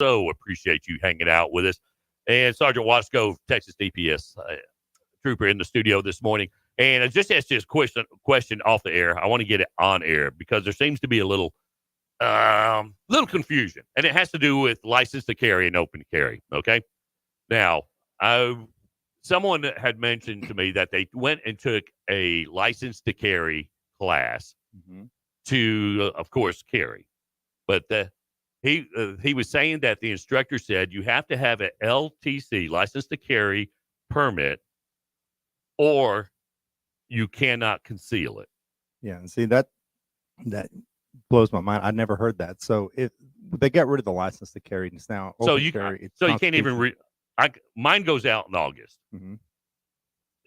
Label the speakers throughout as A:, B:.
A: So appreciate you hanging out with us. And Sergeant Washko, Texas DPS trooper in the studio this morning. And I just asked this question off the air. I want to get it on air because there seems to be a little confusion. And it has to do with license to carry and open carry. Okay. Now, someone had mentioned to me that they went and took a license to carry class to, of course, carry. But he was saying that the instructor said you have to have an LTC, license to carry permit, or you cannot conceal it.
B: Yeah, and see that blows my mind. I never heard that. So if they got rid of the license to carry, it's now open carry.
A: So you can't even mine goes out in August.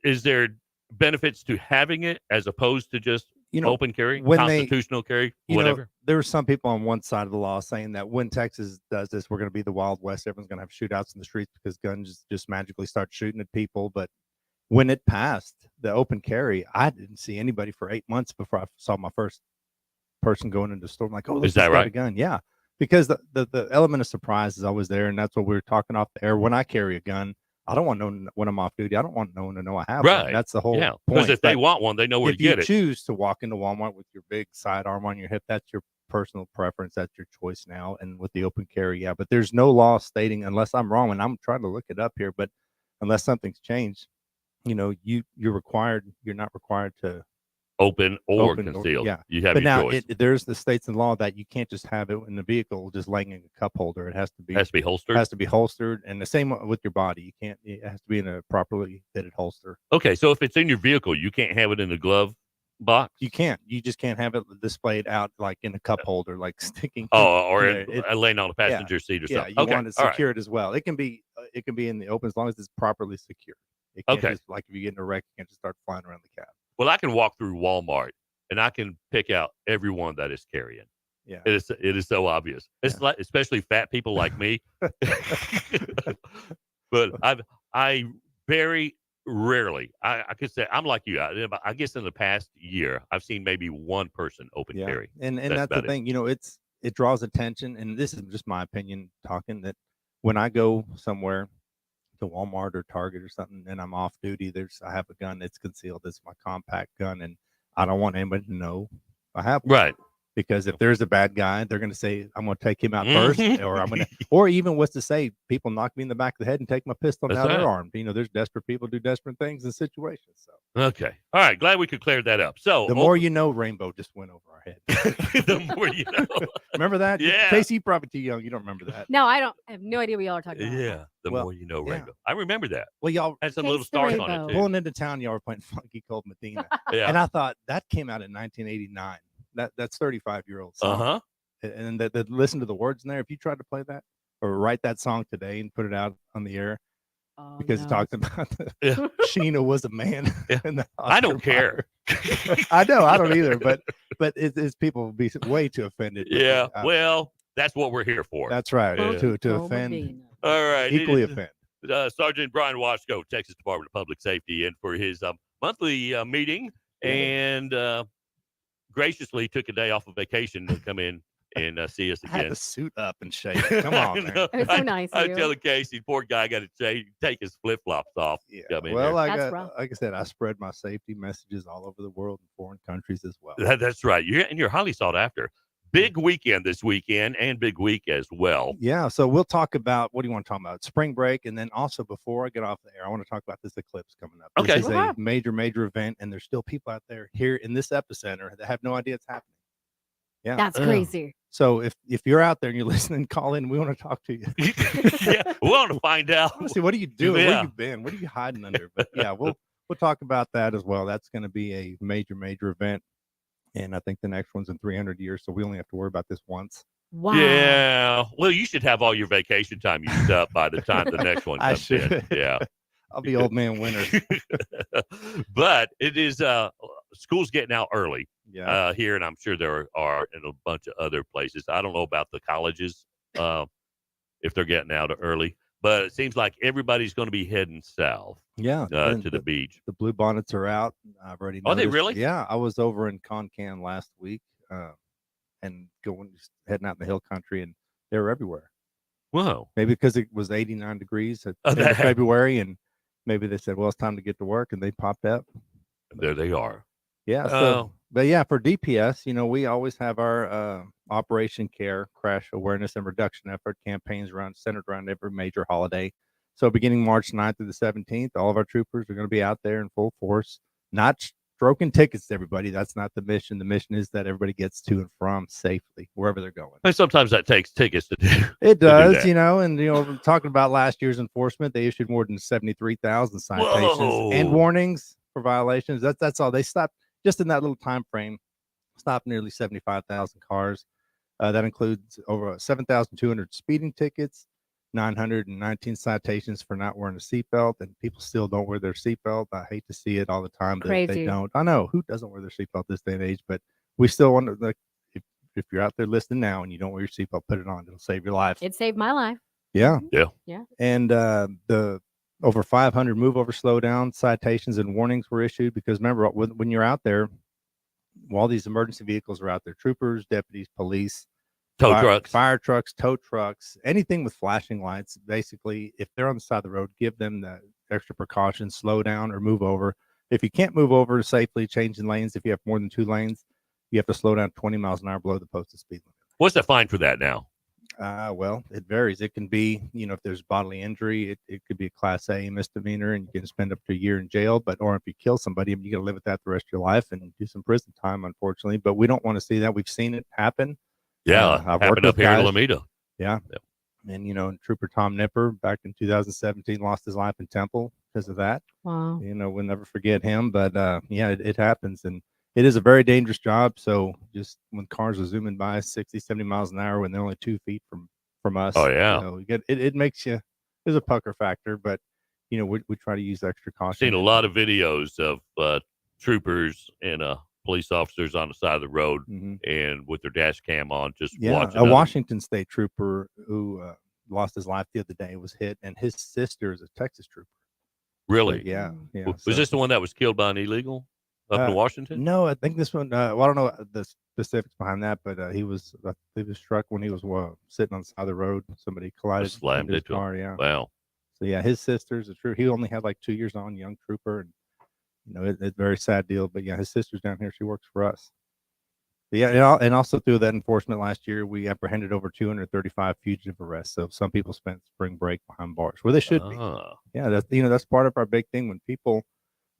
A: Is there benefits to having it as opposed to just open carry, constitutional carry, whatever?
B: There were some people on one side of the law saying that when Texas does this, we're going to be the Wild West. Everyone's going to have shootouts in the streets because guns just magically start shooting at people. But when it passed the open carry, I didn't see anybody for 8 months before I saw my first person going into the store. I'm like, oh,
A: is that right?
B: A gun. Yeah. Because the element of surprise is always there. And that's what we were talking off the air. When I carry a gun, I don't want no one when I'm off duty. I don't want no one to know I have one. That's the whole point.
A: Because if they want one, they know where to get it.
B: If you choose to walk into Walmart with your big sidearm on your hip, that's your personal preference. That's your choice now. And with the open carry, but there's no law stating, unless I'm wrong, and I'm trying to look it up here, but unless something's changed, you're not required to
A: open or concealed. You have
B: but
A: your
B: now
A: choice.
B: There's the states and law that you can't just have it in the vehicle just laying in a cup holder. It has to be
A: holstered.
B: Has to be holstered, and the same with your body. You can't. It has to be in a properly fitted holster.
A: Okay, so if it's in your vehicle, you can't have it in a glove box.
B: You can't. You just can't have it displayed out like in a cup holder, like sticking.
A: Or laying on a passenger seat or something.
B: You want it secured as well. It can be in the open as long as it's properly secured. It can't just, like if you get in a wreck, you can't just start flying around the cab.
A: Well, I can walk through Walmart and I can pick out everyone that is carrying.
B: Yeah,
A: it is so obvious. It's like, especially fat people like me. But I very rarely, I could say I'm like you. I guess in the past year, I've seen maybe one person open carry.
B: And that's the thing. It draws attention, and this is just my opinion talking, that when I go somewhere to Walmart or Target or something and I'm off duty, I have a gun that's concealed. It's my compact gun, and I don't want anybody to know I have one.
A: Right.
B: Because if there's a bad guy, they're going to say, I'm going to take him out first, or I'm going to, or even what's to say, people knock me in the back of the head and take my pistol out of their arm. There's desperate people do desperate things in situations. So,
A: okay. All right. Glad we could clear that up. So
B: the more you know, Rainbow just went over our head.
A: The more you know.
B: Remember that?
A: Yeah.
B: Casey, probably too young. You don't remember that.
C: No, I don't. I have no idea what y'all are talking about.
A: Yeah. The more you know, Rainbow. I remember that.
B: Well, y'all
A: had some little stars on it too.
B: Pulling into town, y'all were playing Funky Cold Medina. And I thought that came out in 1989. That's 35-year-old song. And that listen to the words in there. If you tried to play that or write that song today and put it out on the air, because it talks about Sheena was a man.
A: I don't care.
B: I know, I don't either. But it's people will be way too offended.
A: Yeah. Well, that's what we're here for.
B: That's right. To offend.
A: All right.
B: Equally offend.
A: Sergeant Brian Washko, Texas Department of Public Safety, and for his monthly meeting and graciously took a day off of vacation to come in and see us again.
B: I had to suit up and shave. Come on, man.
C: It was so nice.
A: I tell Casey, poor guy got to take his flip flops off.
B: Yeah. Well, like I said, I spread my safety messages all over the world in foreign countries as well.
A: That's right. You're highly sought after. Big weekend this weekend and big week as well.
B: Yeah. So we'll talk about, what do you want to talk about? Spring break. And then also, before I get off the air, I want to talk about this eclipse coming up.
A: Okay.
B: This is a major event, and there's still people out there here in this epicenter that have no idea it's happening. Yeah.
C: That's crazy.
B: So if you're out there and you're listening, call in. We want to talk to you.
A: Yeah, we want to find out.
B: See, what are you doing? Where you been? What are you hiding under? But yeah, we'll talk about that as well. That's going to be a major event. And I think the next one's in 300 years, so we only have to worry about this once.
C: Wow.
A: Yeah. Well, you should have all your vacation time used up by the time the next one comes in. Yeah.
B: I'll be old man winter.
A: But it is school's getting out early.
B: Yeah.
A: Here, and I'm sure there are in a bunch of other places. I don't know about the colleges if they're getting out early, but it seems like everybody's going to be heading south.
B: Yeah,
A: to the beach.
B: The blue bonnets are out. I've already noticed.
A: Are they really?
B: Yeah, I was over in Concan last week, and heading out in the hill country, and they were everywhere.
A: Whoa.
B: Maybe because it was 89 degrees at end of February, and maybe they said, well, it's time to get to work, and they popped up.
A: There they are.
B: Yeah. But yeah, for DPS, we always have our Operation Care crash awareness and reduction effort campaigns centered around every major holiday. So beginning March 9th through the 17th, all of our troopers are going to be out there in full force, not stroking tickets to everybody. That's not the mission. The mission is that everybody gets to and from safely wherever they're going.
A: And sometimes that takes tickets to do.
B: It does, and talking about last year's enforcement, they issued more than 73,000 citations and warnings for violations. That's all. They stopped just in that little time frame. Stopped nearly 75,000 cars. That includes over 7,200 speeding tickets, 919 citations for not wearing a seatbelt, and people still don't wear their seatbelt. I hate to see it all the time. They don't. I know who doesn't wear their seatbelt this day and age, but we still want to. Like, if you're out there listening now and you don't wear your seatbelt, put it on. It'll save your life.
C: It saved my life.
B: Yeah.
C: Yeah.
B: And the over 500 move over, slow down citations and warnings were issued because remember when you're out there, while these emergency vehicles are out there, troopers, deputies, police, fire trucks, tow trucks, anything with flashing lights, basically, if they're on the side of the road, give them the extra precautions, slow down or move over. If you can't move over safely, changing lanes, if you have more than 2 lanes, you have to slow down 20 miles an hour below the posted speed limit.
A: What's the fine for that now?
B: Well, it varies. It can be, if there's bodily injury, it could be a Class A misdemeanor, and you can spend up to a year in jail. Or if you kill somebody, you got to live with that the rest of your life and do some prison time, unfortunately. But we don't want to see that. We've seen it happen.
A: Yeah, I've happened up here in Alameda.
B: Yeah. And Trooper Tom Nipper back in 2017 lost his life in Temple because of that.
C: Wow.
B: We'll never forget him. But it happens, and it is a very dangerous job. So just when cars are zooming by 60, 70 miles an hour when they're only 2 feet from us.
A: Oh, yeah.
B: It makes you, there's a pucker factor, but, we try to use extra caution.
A: I've seen a lot of videos of troopers and police officers on the side of the road and with their dash cam on, just watching.
B: A Washington State trooper who lost his life the other day was hit, and his sister is a Texas trooper.
A: Really?
B: So, yeah.
A: Was this the one that was killed by an illegal? Up in Washington?
B: No, I think this one. I don't know the specifics behind that, but he was struck when he was sitting on the side of the road. Somebody collided,
A: slammed into his car.
B: Yeah.
A: Wow.
B: So yeah, his sister's a trooper. He only had like 2 years on, young trooper, and it's a very sad deal. But yeah, his sister's down here. She works for us. But yeah, and also through that enforcement last year, we apprehended over 235 fugitive arrests. So some people spent spring break behind bars where they should be. Yeah, that's part of our big thing when people.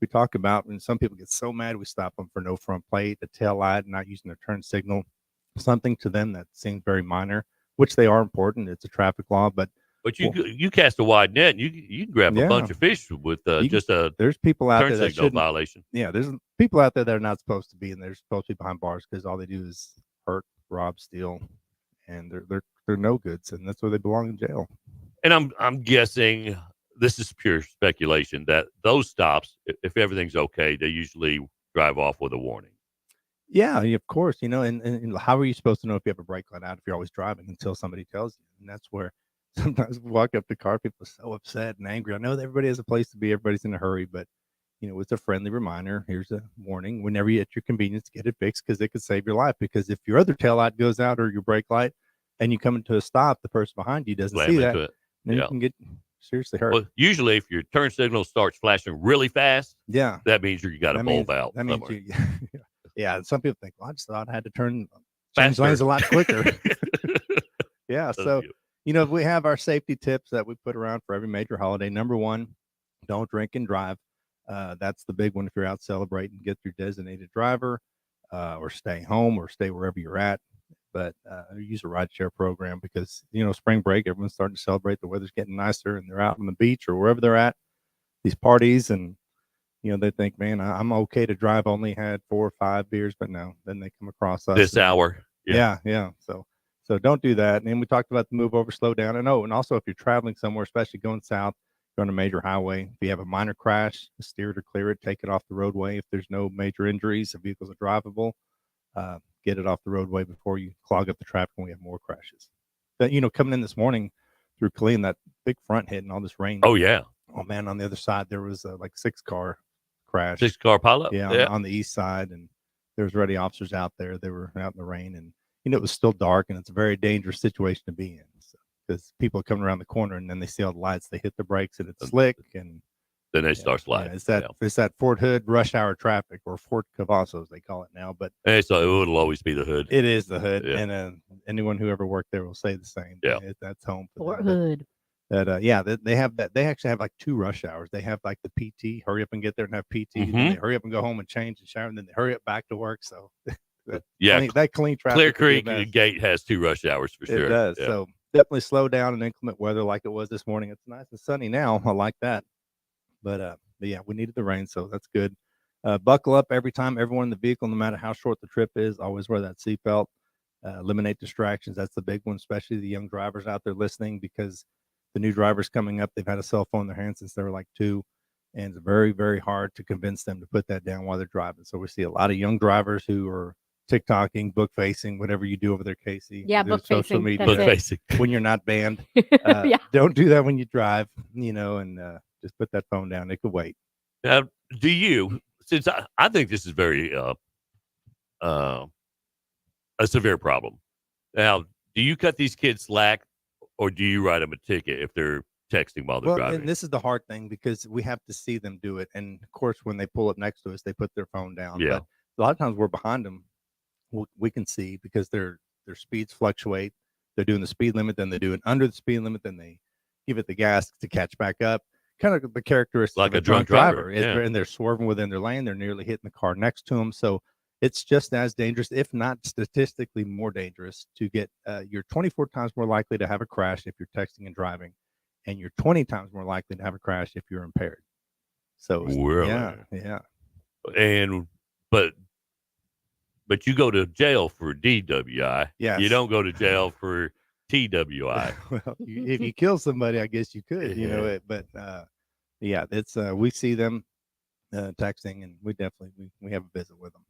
B: We talk about when some people get so mad, we stop them for no front plate, a tail light, not using their turn signal, something to them that seems very minor, which they are important. It's a traffic law, but
A: you cast a wide net. And you can grab a bunch of fish with
B: there's people out there that shouldn't,
A: violation.
B: Yeah, there's people out there that are not supposed to be, and they're supposed to be behind bars because all they do is hurt, rob, steal, and they're no goods, and that's where they belong in jail.
A: And I'm guessing. This is pure speculation that those stops, if everything's okay, they usually drive off with a warning.
B: Yeah, of course, and how are you supposed to know if you have a brake light out if you're always driving until somebody tells you? And that's where sometimes we walk up to car, people are so upset and angry. I know that everybody has a place to be, everybody's in a hurry, but it's a friendly reminder. Here's a warning. Whenever you're at your convenience, get it fixed because it could save your life. Because if your other tail light goes out or your brake light and you come into a stop, the person behind you doesn't see that. Then you can get seriously hurt.
A: Well, usually if your turn signal starts flashing really fast, that means you got a bulb out.
B: That means yeah. Some people think, well, I just thought I had to change lanes a lot quicker. Yeah. So, we have our safety tips that we put around for every major holiday. Number 1, don't drink and drive. That's the big one. If you're out celebrating, get your designated driver, or stay home or stay wherever you're at. But use a rideshare program because, spring break, everyone's starting to celebrate. The weather's getting nicer and they're out on the beach or wherever they're at, these parties. And, they think, man, I'm okay to drive. Only had 4 or 5 beers, but no, then they come across us.
A: This hour.
B: Yeah. So don't do that. And then we talked about the move over, slow down. And also if you're traveling somewhere, especially going south, you're on a major highway. If you have a minor crash, steer it or clear it, take it off the roadway. If there's no major injuries, the vehicles are drivable. Get it off the roadway before you clog up the traffic and we have more crashes. But, coming in this morning through Killeen, that big front hit and all this rain.
A: Oh, yeah.
B: Oh, man, on the other side, there was like 6-car crash.
A: 6-car pileup?
B: Yeah, on the east side. And there was already officers out there. They were out in the rain. And, it was still dark, and it's a very dangerous situation to be in. So. because people are coming around the corner and then they see all the lights, they hit the brakes and it's slick, and
A: then they start sliding.
B: Yeah, it's that Fort Hood rush hour traffic, or Fort Cavazos they call it now, but
A: so it'll always be the hood.
B: It is the hood, and anyone who ever worked there will say the same.
A: Yeah,
B: that's home for
C: Fort
B: them.
C: Hood.
B: They have that. They actually have like 2 rush hours. They have like the PT, hurry up and get there and have PT, and then they hurry up and go home and change and shower, and then they hurry up back to work. So that clean traffic.
A: Clear Creek Gate has 2 rush hours for sure.
B: It does. Yeah. So definitely slow down in inclement weather like it was this morning. It's nice and sunny now. I like that. But yeah, we needed the rain, so that's good. Buckle up every time, everyone in the vehicle, no matter how short the trip is. Always wear that seatbelt. Eliminate distractions. That's the big one, especially the young drivers out there listening, because the new drivers coming up, they've had a cell phone in their hands since they were like 2, and it's very, very hard to convince them to put that down while they're driving. So we see a lot of young drivers who are TikToking, book facing, whatever you do over there, Casey.
C: Yeah, book
B: social
C: facing.
B: media,
A: book facing
B: when you're not banned.
C: Yeah.
B: Don't do that when you drive, and just put that phone down. It could wait.
A: Now, do you, since I think this is very a severe problem. Now, do you cut these kids slack, or do you write them a ticket if they're texting while they're driving?
B: And this is the hard thing, because we have to see them do it. And of course, when they pull up next to us, they put their phone down.
A: Yeah.
B: But a lot of times we're behind them. We can see, because their speeds fluctuate. They're doing the speed limit, then they do it under the speed limit, then they give it the gas to catch back up. Kind of the characteristics
A: like
B: of
A: a drunk driver. Yeah.
B: And they're swerving within their lane. They're nearly hitting the car next to them. So it's just as dangerous, if not statistically more dangerous, to get. You're 24 times more likely to have a crash if you're texting and driving, and you're 20 times more likely to have a crash if you're impaired. So
A: really?
B: Yeah.
A: And but you go to jail for DWI.
B: Yes.
A: You don't go to jail for TWI.
B: Well, if you kill somebody, I guess you could, but yeah, it's we see them texting, and we definitely we have a visit with them.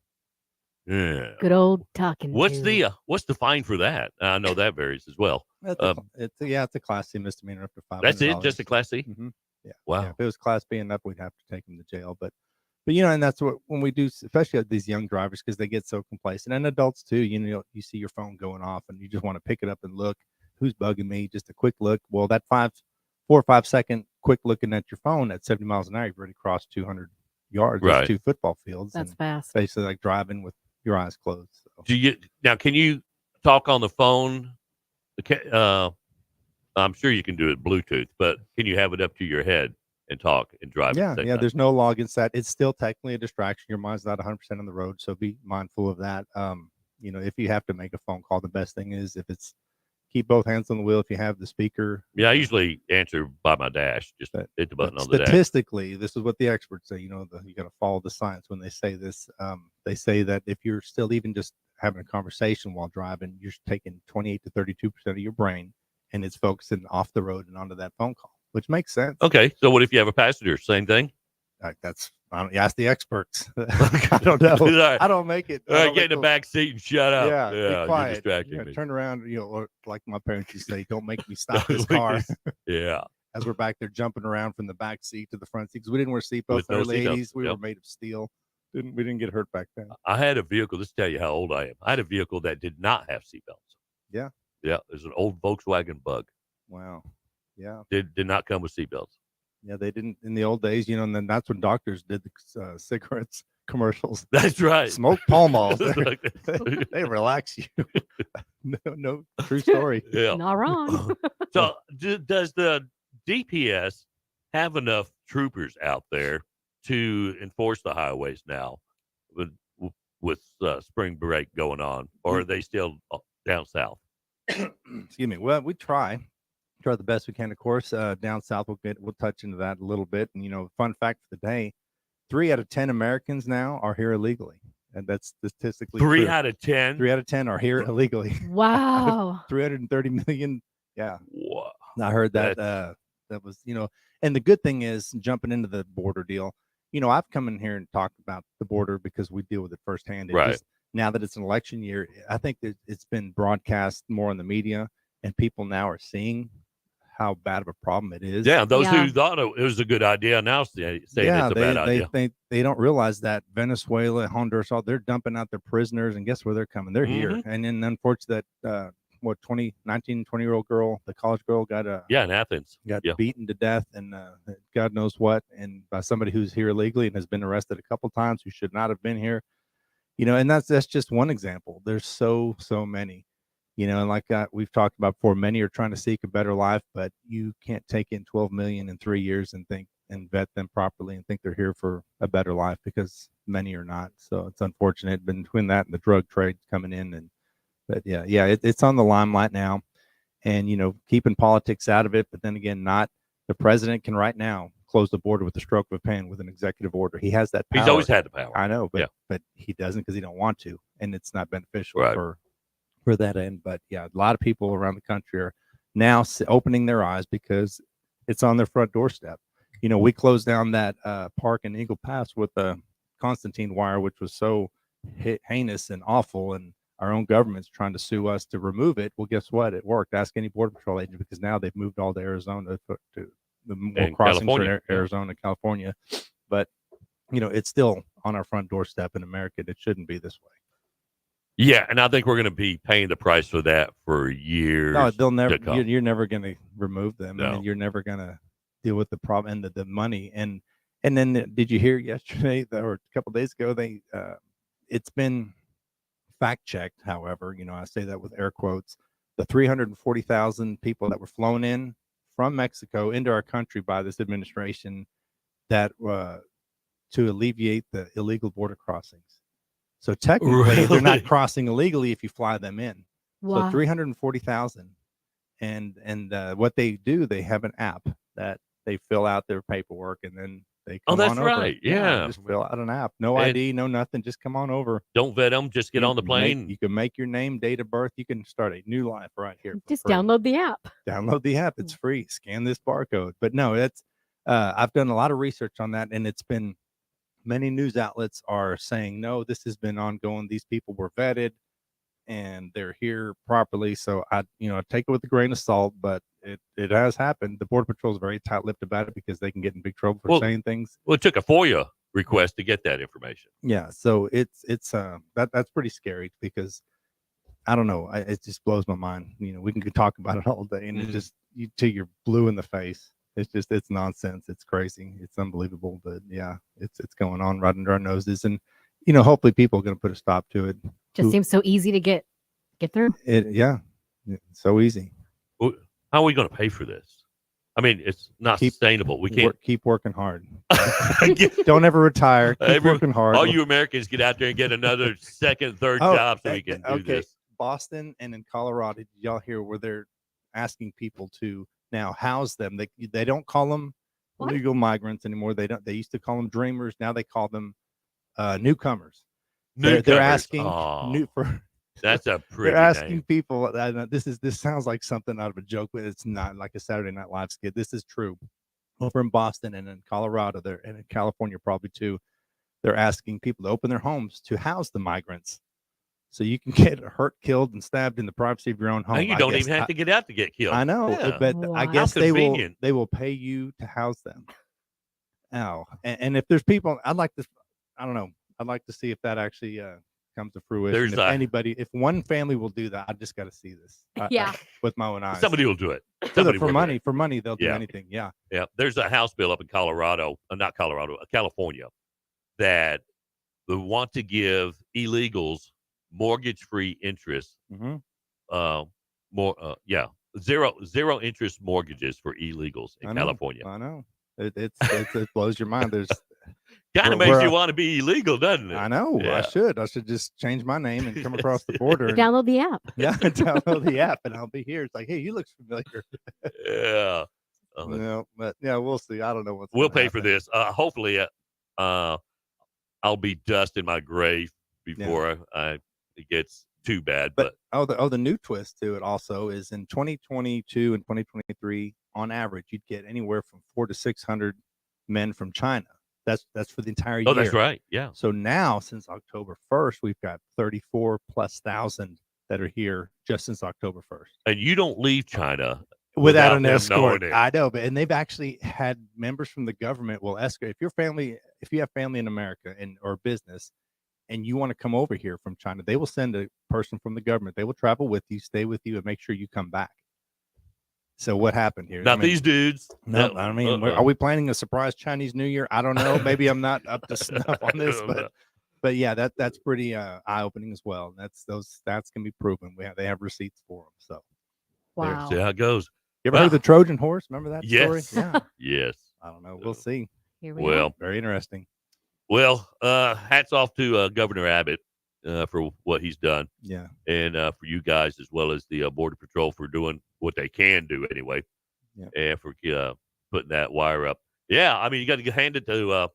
A: Yeah.
C: Good old talking.
A: What's the fine for that? I know that varies as well.
B: It's a Class C misdemeanor up to $500.
A: That's it, just a Class C?
B: Mm-hmm. Yeah.
A: Wow.
B: Yeah, if it was Class B and up, we'd have to take them to jail. But and that's what, when we do, especially at these young drivers, because they get so complacent, and adults too. You see your phone going off, and you just want to pick it up and look. Who's bugging me? Just a quick look. Well, that 4 or 5 second quick looking at your phone at 70 miles an hour, you've already crossed 200 yards.
A: Right.
B: That's 2 football fields.
C: That's fast.
B: Basically like driving with your eyes closed. So.
A: Can you talk on the phone? I'm sure you can do it Bluetooth, but can you have it up to your head and talk and drive?
B: Yeah. There's no login set. It's still technically a distraction. Your mind's not 100% on the road, so be mindful of that. If you have to make a phone call, the best thing is if it's keep both hands on the wheel. If you have the speaker.
A: Yeah, I usually answer by my dash. Just hit the button on the dash.
B: Statistically, this is what the experts say. You got to follow the science when they say this. They say that if you're still even just having a conversation while driving, you're taking 28 to 32% of your brain, and it's focusing off the road and onto that phone call, which makes sense.
A: Okay, so what if you have a passenger? Same thing.
B: You ask the experts. I don't know.
A: Right.
B: I don't make it.
A: All right, get in the back seat and shut up.
B: Yeah,
A: be quiet. You're distracting me.
B: Turn around, or like my parents used to say, don't make me stop this car.
A: Yeah.
B: As we're back there jumping around from the back seat to the front seat, because we didn't wear seatbelts in the early 80s. We were made of steel. We didn't get hurt back then.
A: I had a vehicle. This tell you how old I am. I had a vehicle that did not have seatbelts.
B: Yeah.
A: Yeah. There's an old Volkswagen Bug.
B: Wow. Yeah.
A: Did not come with seatbelts.
B: Yeah, they didn't in the old days, and then that's when doctors did the cigarettes commercials.
A: That's right.
B: Smoke Pall Malls. They relax you. No, true story.
A: Yeah.
C: Not wrong.
A: So does the DPS have enough troopers out there to enforce the highways now with spring break going on, or are they still down south?
B: Excuse me. Well, we try the best we can, of course. Down south, we'll touch into that a little bit. And fun fact for the day: 3 out of 10 Americans now are here illegally, and that's statistically
A: 3
B: true.
A: out of 10.
B: 3 out of 10 are here illegally.
C: Wow.
B: 330 million. Yeah.
A: Wow.
B: I heard that. That was, and the good thing is, jumping into the border deal. I've come in here and talked about the border because we deal with it firsthand.
A: Right.
B: Now that it's an election year, I think that it's been broadcast more in the media, and people now are seeing how bad of a problem it is.
A: Yeah, those who thought it was a good idea now saying it's a bad idea.
B: They don't realize that Venezuela, Honduras, they're dumping out their prisoners, and guess where they're coming? They're here. And then unfortunately, 20-year-old girl, the college girl got
A: in Athens,
B: beaten to death, and God knows what, and by somebody who's here illegally and has been arrested a couple times, who should not have been here. And that's just one example. There's so many, and like we've talked about before, many are trying to seek a better life, but you can't take in 12 million in 3 years and vet them properly and think they're here for a better life, because many are not. So it's unfortunate, between that and the drug trade coming in, but it's on the limelight now, and keeping politics out of it. But then again, not the president can right now close the border with the stroke of a pen with an executive order. He has that power.
A: He's always had the power.
B: I know, but he doesn't, because he don't want to, and it's not beneficial for that end. But a lot of people around the country are now opening their eyes, because it's on their front doorstep. We closed down that park in Eagle Pass with a Constantine wire, which was so heinous and awful, and our own government's trying to sue us to remove it. Well, guess what? It worked. Ask any border patrol agent, because now they've moved all to Arizona to the more crossings in Arizona, California. But it's still on our front doorstep in America, and it shouldn't be this way.
A: Yeah, and I think we're going to be paying the price for that for years.
B: No, they'll never. You're never going to remove them.
A: No.
B: I mean, you're never going to deal with the problem and the money. And then, did you hear yesterday or a couple of days ago? It's been fact checked. However, I say that with air quotes. The 340,000 people that were flown in from Mexico into our country by this administration, that to alleviate the illegal border crossings. So technically, they're not crossing illegally if you fly them in. Wow. So 340,000, and what they do, they have an app that they fill out their paperwork, and then they come on over.
A: Oh, that's right. Yeah.
B: Just fill out an app. No ID, no nothing. Just come on over.
A: Don't vet them. Just get on the plane.
B: You can make your name, date of birth. You can start a new life right here.
C: Just download the app.
B: Download the app. It's free. Scan this barcode. But no, it's I've done a lot of research on that, and it's been, many news outlets are saying, no, this has been ongoing. These people were vetted and they're here properly. So I take it with a grain of salt, but it has happened. The Border Patrol is very tight-lipped about it, because they can get in big trouble for saying things.
A: Well, it took a FOIA request to get that information.
B: Yeah. So it's that's pretty scary, because I don't know. It just blows my mind. We can talk about it all day, and it just, till you're blue in the face. It's nonsense. It's crazy. It's unbelievable. But it's going on right under our noses, and hopefully people are going to put a stop to it.
C: Just seems so easy to get through.
B: It's so easy.
A: Well, how are we going to pay for this? I mean, it's not sustainable. We can't
B: keep working hard. Don't ever retire. Keep working hard.
A: All you Americans, get out there and get another second, third job so we can do this.
B: Boston and in Colorado, did y'all hear where they're asking people to now house them? They don't call them illegal migrants anymore. They used to call them dreamers. Now they call them newcomers. They're asking
A: that's a pretty
B: they're asking
A: name.
B: People. This sounds like something out of a joke, but it's not, like a Saturday Night Live skit. This is true. Over in Boston and in Colorado, and in California probably too, they're asking people to open their homes to house the migrants, so you can get hurt, killed, and stabbed in the privacy of your own home.
A: And you don't even have to get out to get killed.
B: I know, but I guess they will pay you to house them. Now, and if there's people, I'd like to see if that actually comes to fruition. If one family will do that, I just got to see this. With my own eyes.
A: Somebody will do it.
B: For money, they'll do anything. Yeah.
A: Yeah. There's a House bill up in California, that they want to give illegals mortgage-free interest. Zero interest mortgages for illegals in California.
B: I know. It blows your mind. There's
A: kind of makes you want to be illegal, doesn't it?
B: I know. Yeah. I should just change my name and come across the border.
C: Download the app.
B: Yeah, download the app, and I'll be here. It's like, hey, you look familiar.
A: Yeah.
B: No, but we'll see. I don't know
A: we'll pay for this. Hopefully, I'll be dust in my grave before it gets too bad. But
B: the new twist to it also is in 2022 and 2023, on average, you'd get anywhere from 400 to 600 men from China. That's for the entire year.
A: Oh, that's right. Yeah.
B: So now, since October 1st, we've got 34,000+ that are here just since October 1st.
A: And you don't leave China
B: without an escort. I know, and they've actually had members from the government will escort. If you have family in America or business, and you want to come over here from China, they will send a person from the government. They will travel with you, stay with you, and make sure you come back. So what happened here?
A: Not these dudes.
B: No, I mean, are we planning a surprise Chinese New Year? I don't know. Maybe I'm not up to snuff on this, but yeah, that's pretty eye opening as well. That's those stats can be proven. They have receipts for them. So
C: Wow.
A: See how it goes.
B: you ever heard the Trojan horse? Remember that story?
A: Yes.
B: Yeah.
A: Yes.
B: I don't know. We'll see.
C: Here we
A: Well,
C: are.
B: Very interesting.
A: Well, hats off to Governor Abbott for what he's done.
B: Yeah.
A: And for you guys as well as the Border Patrol for doing what they can do anyway.
B: Yeah.
A: And for putting that wire up. Yeah, I mean, you got to hand it to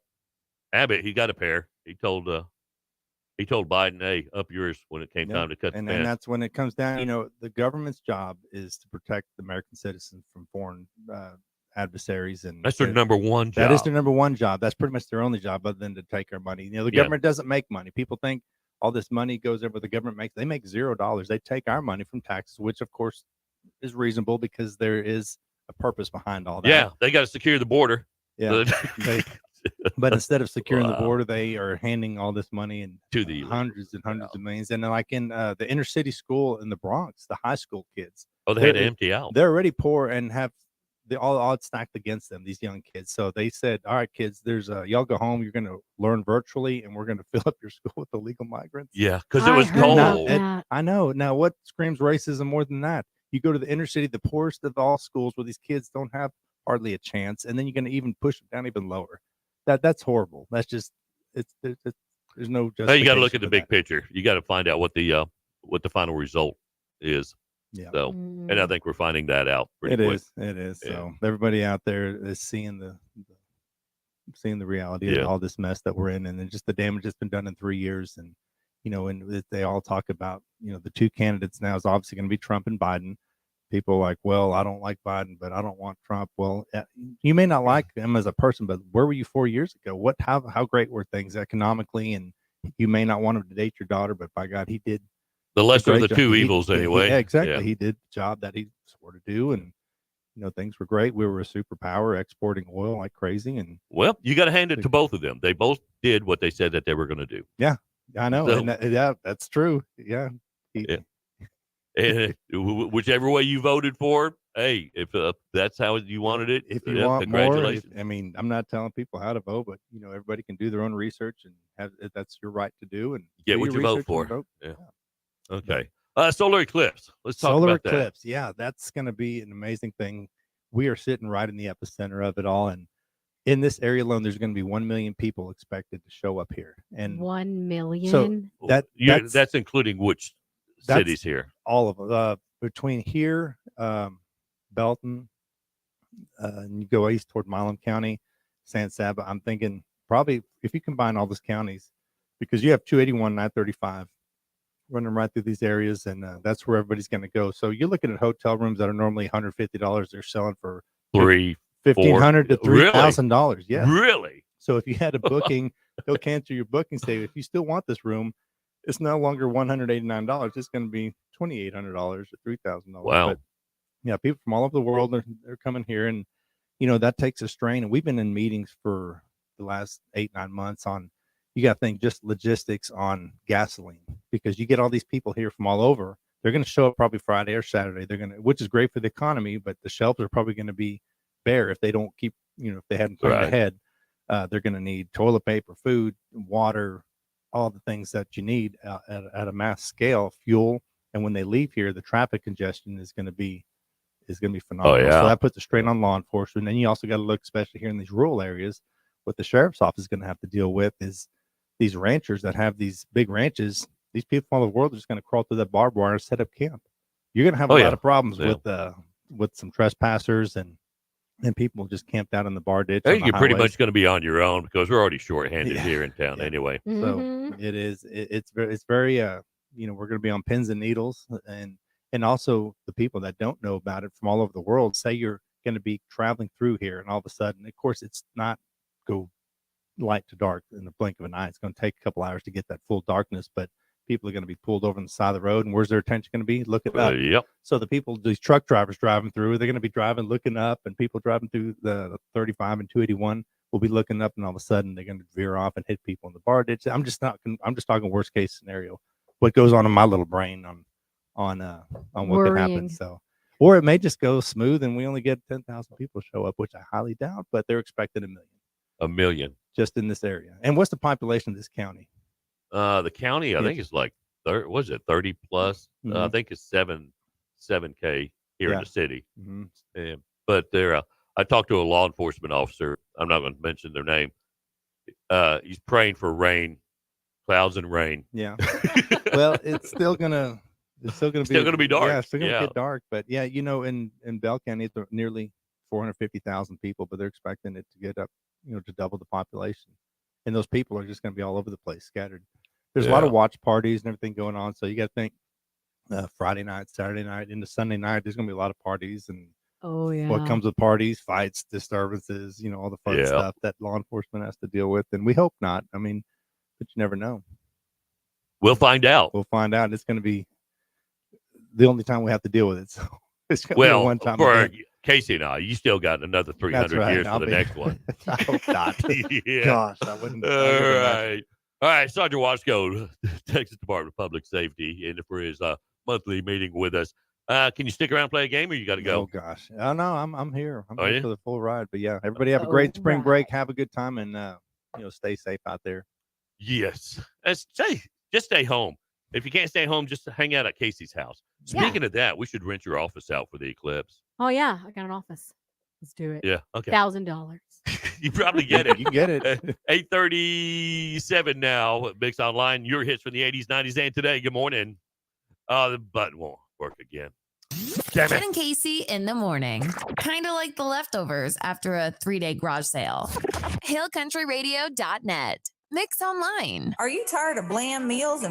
A: Abbott. He got a pair. He told Biden, hey, up yours when it came time to cut the fence.
B: And that's when it comes down, the government's job is to protect the American citizens from foreign adversaries. And
A: that's their number one job.
B: That is their number one job. That's pretty much their only job other than to take our money. The government doesn't make money. People think all this money goes over the government makes. They make $0. They take our money from taxes, which of course is reasonable because there is a purpose behind all that.
A: Yeah, they got to secure the border.
B: Yeah. But instead of securing the border, they are handing all this money and
A: to the
B: hundreds and hundreds of millions. And like in the inner city school in the Bronx, the high school kids.
A: Oh, they had to empty out.
B: They're already poor and have all odds stacked against them, these young kids. So they said, all right, kids, there's y'all go home. You're going to learn virtually, and we're going to fill up your school with illegal migrants.
A: Yeah, because it was cold.
B: I know. Now, what screams racism more than that? You go to the inner city, the poorest of all schools where these kids don't have hardly a chance, and then you're going to even push them down even lower. That's horrible. That's just there's no justification.
A: Hey, you got to look at the big picture. You got to find out what the final result is.
B: Yeah.
A: So, and I think we're finding that out pretty quick.
B: It is. Yeah. So everybody out there is seeing the reality of all this mess that we're in, and then just the damage that's been done in 3 years. And and they all talk about the two candidates now is obviously going to be Trump and Biden. People are like, well, I don't like Biden, but I don't want Trump. Well, you may not like him as a person, but where were you 4 years ago? How great were things economically? And you may not want him to date your daughter, but by God, he did.
A: The lesser of the two evils, anyway.
B: Yeah, exactly. Yeah. He did the job that he swore to do, and things were great. We were a superpower, exporting oil like crazy. And
A: well, you got to hand it to both of them. They both did what they said that they were going to do.
B: Yeah, I know. So, and that's true. Yeah.
A: And whichever way you voted for, hey, if that's how you wanted it,
B: if you want
A: congratulations.
B: More, I'm not telling people how to vote, but everybody can do their own research and that's your right to do and
A: get what you vote for. Yeah. Okay. Solar eclipse. Let's talk
B: solar
A: about that.
B: Solar eclipse. Yeah, that's going to be an amazing thing. We are sitting right in the epicenter of it all, and in this area alone, there's going to be 1 million people expected to show up here. And
C: 1 million.
B: So
A: that's including which cities here?
B: All of them. Between here, Belton, and you go east toward Milam County, San Saba. I'm thinking probably if you combine all those counties, because you have 281, 935 running right through these areas, and that's where everybody's going to go. So you're looking at hotel rooms that are normally $150. They're selling for $1,500 to $3,000. Yeah,
A: really.
B: So if you had a booking, they'll cancel your booking. Say if you still want this room, it's no longer $189. It's going to be $2,800 or $3,000.
A: Wow.
B: But yeah, people from all over the world they're coming here, and that takes a strain. And we've been in meetings for the last 8-9 months on. You got to think just logistics on gasoline, because you get all these people here from all over. They're going to show up probably Friday or Saturday. Which is great for the economy, but the shelves are probably going to be bare if they don't keep, if they hadn't planned ahead. They're going to need toilet paper, food, water, all the things that you need at a mass scale, fuel. And when they leave here, the traffic congestion is going to be phenomenal.
A: Oh, yeah.
B: So that puts a strain on law enforcement. And then you also got to look, especially here in these rural areas, what the sheriff's office is going to have to deal with is these ranchers that have these big ranches. These people from all over the world are just going to crawl through that barbed wire and set up camp. You're going to have a lot of problems with some trespassers and people just camped out in the bar ditch.
A: You're pretty much going to be on your own because we're already shorthanded here in town anyway.
C: Mm-hmm.
B: So it's very we're going to be on pins and needles, and also the people that don't know about it from all over the world. Say you're going to be traveling through here, and all of a sudden, of course, it's not go light to dark in the blink of an eye. It's going to take a couple hours to get that full darkness, but people are going to be pulled over on the side of the road, and where's their attention going to be? Looking up.
A: Yep.
B: So these truck drivers driving through, they're going to be driving, looking up, and people driving through the 35 and 281 we'll be looking up, and all of a sudden they're going to veer off and hit people in the bar ditch. I'm just talking worst case scenario. What goes on in my little brain on what could happen. So, or it may just go smooth and we only get 10,000 people show up, which I highly doubt. But they're expecting 1 million.
A: 1 million
B: just in this area. And what's the population of this county?
A: The county, I think it's like 30 plus.
B: Mm-hmm.
A: I think it's 7K here in the city.
B: Mm-hmm.
A: But I talked to a law enforcement officer. I'm not going to mention their name. He's praying for rain, clouds and rain.
B: Yeah. Well, it's still gonna be
A: dark.
B: Yeah, it's still gonna get dark. But yeah, in Bell County, it's nearly 450,000 people, but they're expecting it to get up, to double the population. And those people are just going to be all over the place, scattered. There's a lot of watch parties and everything going on. So you got to think Friday night, Saturday night, into Sunday night, there's going to be a lot of parties. And what comes with parties, fights, disturbances, all the fun stuff that law enforcement has to deal with. And we hope not. I mean, but you never know.
A: We'll find out.
B: It's going to be the only time we have to deal with it. So it's going to be one time.
A: For Casey and I, you still got another 300 years for the next one.
B: I hope not.
A: Yeah.
B: Gosh, I wouldn't.
A: All right. Sergeant Washko, Texas Department of Public Safety, and for his monthly meeting with us. Can you stick around and play a game, or you got to go?
B: Oh gosh, no, I'm here. I'm here for the full ride. But yeah, everybody have a great spring break. Have a good time, and stay safe out there.
A: Yes, just stay home. If you can't stay home, just hang out at Casey's house. Speaking of that, we should rent your office out for the eclipse.
C: Oh yeah, I got an office. Let's do it.
A: Yeah, okay.
C: $1,000.
A: You probably get it.
B: You can get it.
A: 8:37 now. Mix Online. Your hits from the 80s, 90s, and today. Good morning. The button won't work again. Damn
D: Ken and Casey in the morning. Kind of like the leftovers after a 3-day garage sale. HailCountryRadio.net. Mix Online.
E: Are you tired of bland meals and